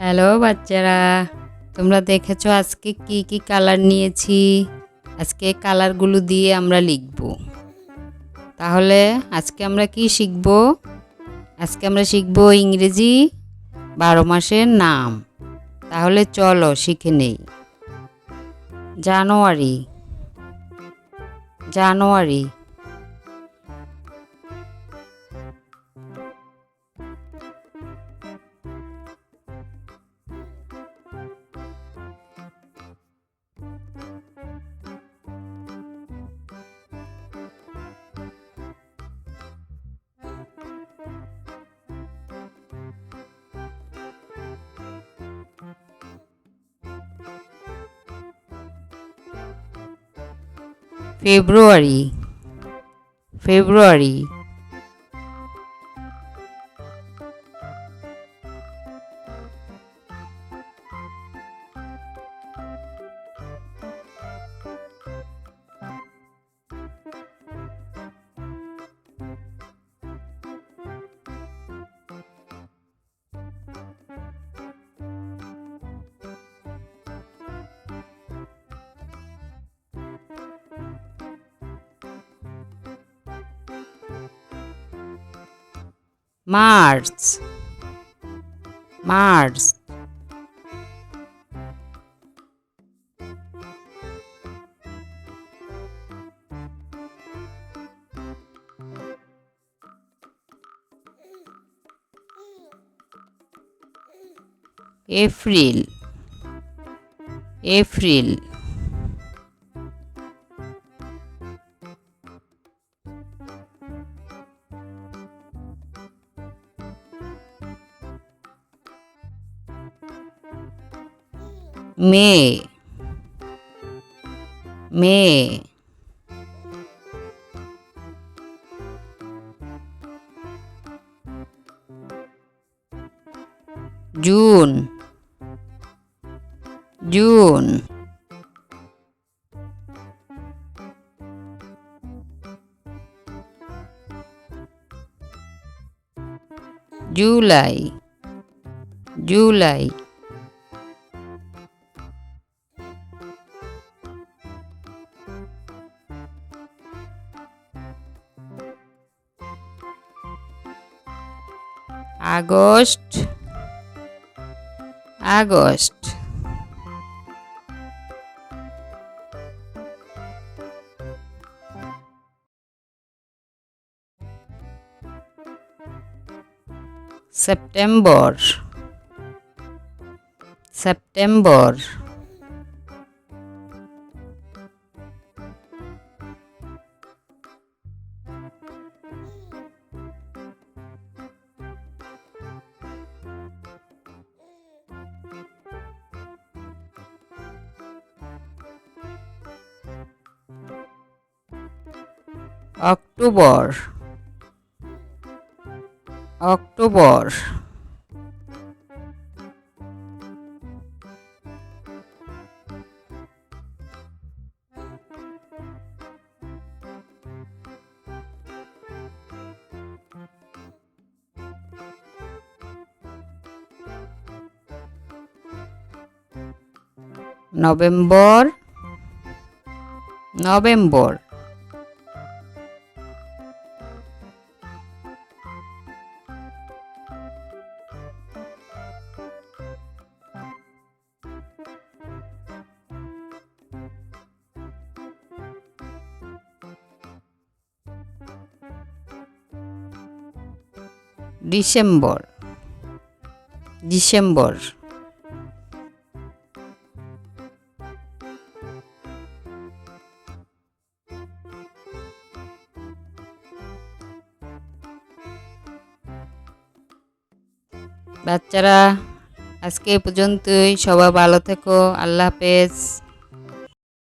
Hello বাচ্চারা, তোমরা দেখেছো আজকে কি কি কালার নিয়েছি? আজকে কালারগুলো দিয়ে আমরা লিখব। তাহলে আজকে আমরা কি শিখব? আজকে আমরা শিখব ইংরেজি 12 মাসের নাম। তাহলে চলো শিখে নেই। January, January. February, February. March, March. April, April. May, May. June, June. July, July. August, August. September, September. October, October. November, November. December, December. বাচ্চারা আজকে এ পর্যন্তই। সবাই ভালো থেকো। আল্লাহ হাফেজ।